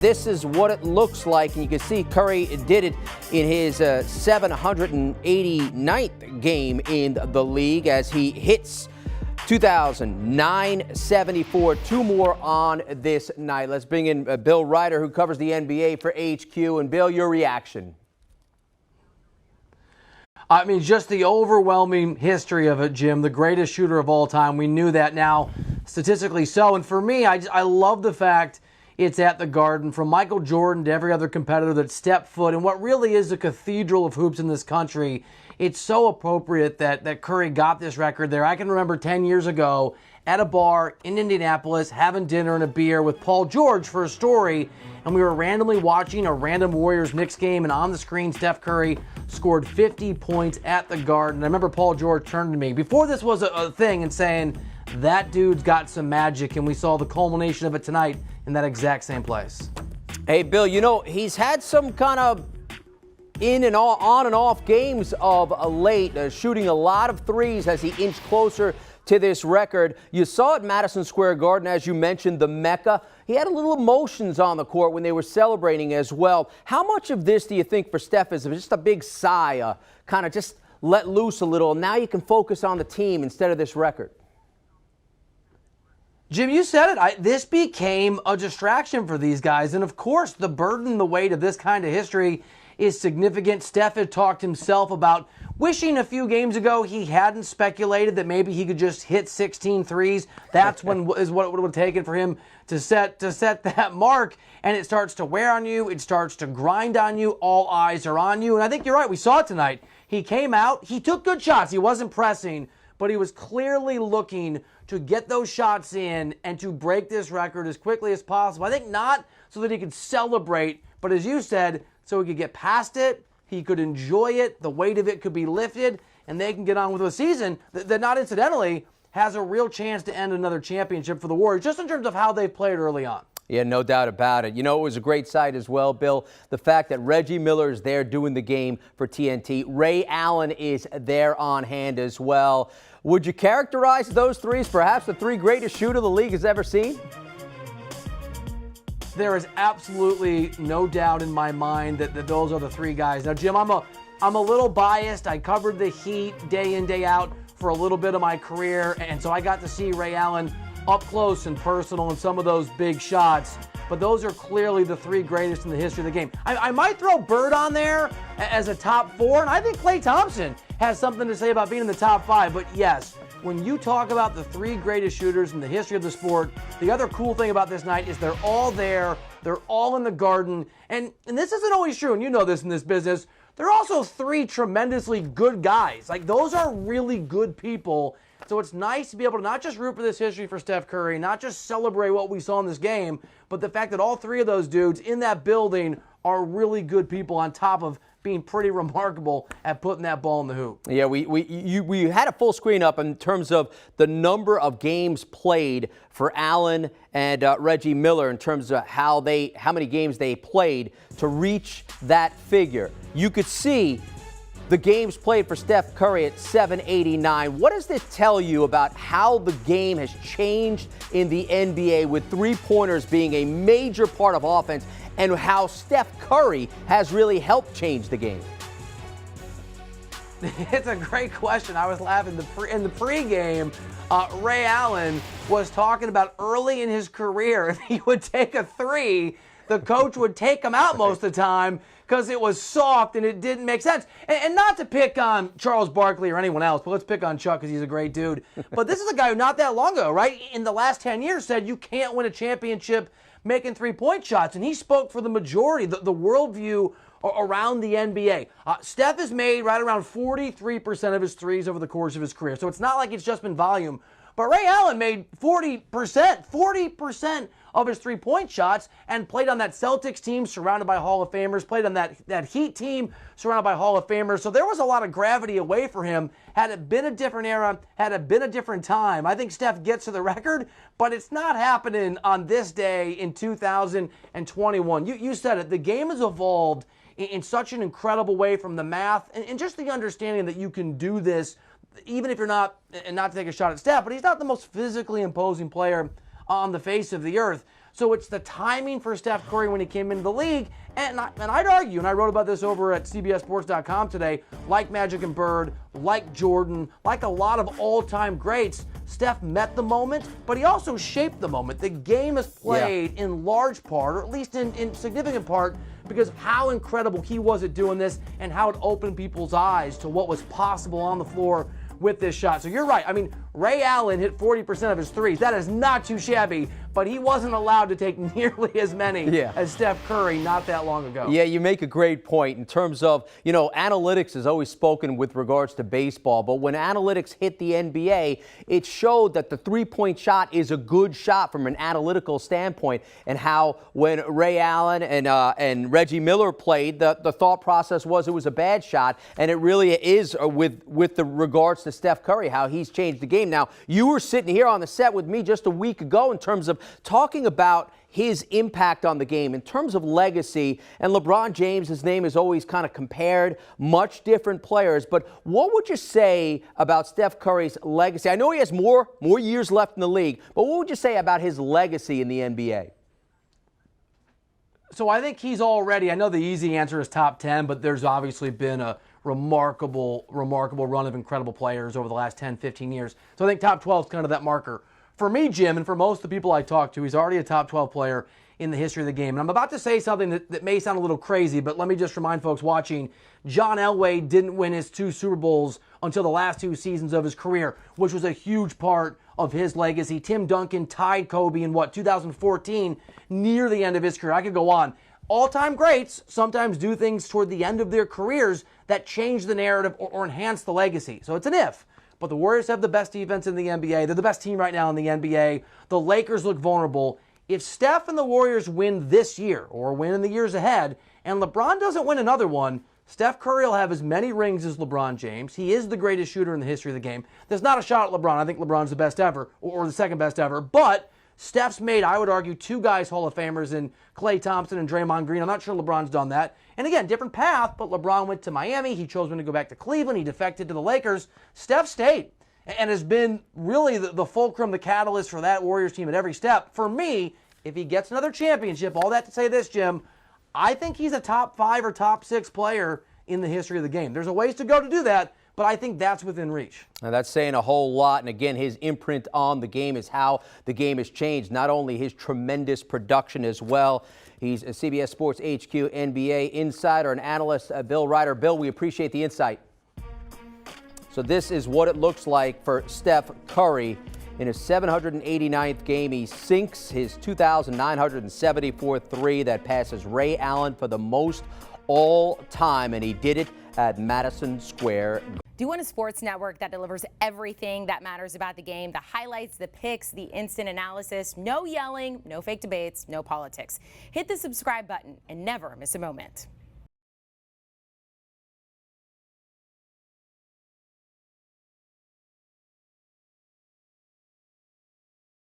This is what it looks like, and you can see Curry did it in his 789th game in the league as he hits 2,974. Two more on this night. Let's bring in Bill Reiter, who covers the NBA for HQ. And Bill, your reaction? I mean, just the overwhelming history of it, Jim. The greatest shooter of all time. We knew that now, statistically so. And for me, I love the fact it's at the Garden, from Michael Jordan to every other competitor that stepped foot in what really is a cathedral of hoops in this country. It's so appropriate that Curry got this record there. I can remember 10 years ago at a bar in Indianapolis having dinner and a beer with Paul George for a story, and we were randomly watching a random Warriors-Knicks game, and on the screen, Steph Curry scored 50 points at the Garden. I remember Paul George turned to me before this was a thing and saying, that dude's got some magic, and we saw the culmination of it tonight in that exact same place. Hey, Bill, you know, he's had some kind of on and off games of late, shooting a lot of threes as he inched closer to this record. You saw at Madison Square Garden, as you mentioned, the Mecca. He had a little emotions on the court when they were celebrating as well. How much of this do you think for Steph is just a big sigh, kind of just let loose a little, and now you can focus on the team instead of this record? Jim, you said it. This became a distraction for these guys. And, of course, the burden, the weight of this kind of history is significant. Steph had talked himself about wishing a few games ago he hadn't speculated that maybe he could just hit 16 threes. That's what it would have taken for him to set that mark. And it starts to wear on you. It starts to grind on you. All eyes are on you. And I think you're right. We saw it tonight. He came out. He took good shots. He wasn't pressing, but he was clearly looking to get those shots in and to break this record as quickly as possible. I think not so that he could celebrate, but as you said, so he could get past it, he could enjoy it, the weight of it could be lifted, and they can get on with a season that not incidentally has a real chance to end another championship for the Warriors, just in terms of how they've played early on. Yeah, no doubt about it. You know, it was a great sight as well, Bill. The fact that Reggie Miller is there doing the game for TNT. Ray Allen is there on hand as well. Would you characterize those three as perhaps the three greatest shooter the league has ever seen? There is absolutely no doubt in my mind that those are the three guys. Now, Jim, I'm a little biased. I covered the Heat day in, day out for a little bit of my career, and so I got to see Ray Allen up close and personal in some of those big shots. But those are clearly the three greatest in the history of the game. I might throw Bird on there as a top four, and I think Klay Thompson has something to say about being in the top five. But yes, when you talk about the three greatest shooters in the history of the sport, the other cool thing about this night is they're all there. They're all in the Garden. And this isn't always true, and you know this in this business. They're also three tremendously good guys. Like, those are really good people. So it's nice to be able to not just root for this history for Steph Curry, not just celebrate what we saw in this game, but the fact that all three of those dudes in that building are really good people on top of being pretty remarkable at putting that ball in the hoop. Yeah, we had a full screen up in terms of the number of games played for Allen and Reggie Miller in terms of how many games they played to reach that figure. You could see the games played for Steph Curry at 789. What does this tell you about how the game has changed in the NBA with three-pointers being a major part of offense, and how Steph Curry has really helped change the game? It's a great question. I was laughing in the pregame. Ray Allen was talking about early in his career, if he would take a three, the coach would take him out most of the time because it was soft and it didn't make sense. And not to pick on Charles Barkley or anyone else, but let's pick on Chuck because he's a great dude. But this is a guy who not that long ago, right, in the last 10 years said you can't win a championship making three-point shots. And he spoke for the majority, the worldview around the NBA. Steph has made right around 43% of his threes over the course of his career. So it's not like it's just been volume. But Ray Allen made 40% of his three-point shots and played on that Celtics team surrounded by Hall of Famers, played on that Heat team surrounded by Hall of Famers. So there was a lot of gravity away for him. Had it been a different era, had it been a different time, I think Steph gets to the record, but it's not happening on this day in 2021. You said it. The game has evolved in such an incredible way from the math and just the understanding that you can do this even if you're not, and not to take a shot at Steph, but he's not the most physically imposing player on the face of the earth. So it's the timing for Steph Curry when he came into the league. And I'd argue, and I wrote about this over at CBSSports.com today, like Magic and Bird, like Jordan, like a lot of all-time greats, Steph met the moment, but he also shaped the moment. The game is played in large part, or at least in significant part, because of how incredible he was at doing this and how it opened people's eyes to what was possible on the floor with this shot. So you're right. I mean, Ray Allen hit 40% of his threes. That is not too shabby, but he wasn't allowed to take nearly as many as Steph Curry not that long ago. Yeah, you make a great point in terms of, analytics is always spoken with regards to baseball, but when analytics hit the NBA, it showed that the three-point shot is a good shot from an analytical standpoint, and how when Ray Allen and Reggie Miller played, the thought process was it was a bad shot, and it really is with the regards to Steph Curry, how he's changed the game. Now, you were sitting here on the set with me just a week ago in terms of talking about his impact on the game, in terms of legacy, and LeBron James, his name is always kind of compared, much different players, but what would you say about Steph Curry's legacy? I know he has more years left in the league, but what would you say about his legacy in the NBA? So I think he's already, I know the easy answer is top 10, but there's obviously been a remarkable run of incredible players over the last 10, 15 years. So I think top 12 is kind of that marker. For me, Jim, and for most of the people I talk to, he's already a top 12 player in the history of the game. And I'm about to say something that may sound a little crazy, but let me just remind folks watching, John Elway didn't win his 2 Super Bowls until the last 2 seasons of his career, which was a huge part of his legacy. Tim Duncan tied Kobe in 2014, near the end of his career. I could go on. All-time greats sometimes do things toward the end of their careers that change the narrative or enhance the legacy. So it's an if. But the Warriors have the best defense in the NBA. They're the best team right now in the NBA. The Lakers look vulnerable. If Steph and the Warriors win this year or win in the years ahead, and LeBron doesn't win another one, Steph Curry will have as many rings as LeBron James. He is the greatest shooter in the history of the game. There's not a shot at LeBron. I think LeBron's the best ever, or the second best ever. But Steph's made, I would argue, 2 guys Hall of Famers in Klay Thompson and Draymond Green. I'm not sure LeBron's done that. And again, different path, but LeBron went to Miami. He chose when to go back to Cleveland. He defected to the Lakers. Steph stayed and has been really the fulcrum, the catalyst for that Warriors team at every step. For me, if he gets another championship, all that to say this, Jim, I think he's a top 5 or top 6 player in the history of the game. There's a ways to go to do that, but I think that's within reach. Now that's saying a whole lot. And again, his imprint on the game is how the game has changed. Not only his tremendous production as well. He's a CBS Sports HQ NBA insider and analyst, Bill Reiter. Bill, we appreciate the insight. So this is what it looks like for Steph Curry. In his 789th game, he sinks his 2,974 three that passes Ray Allen for the most all time, and he did it at Madison Square. Do you want a sports network that delivers everything that matters about the game? The highlights, the picks, the instant analysis, no yelling, no fake debates, no politics. Hit the subscribe button and never miss a moment.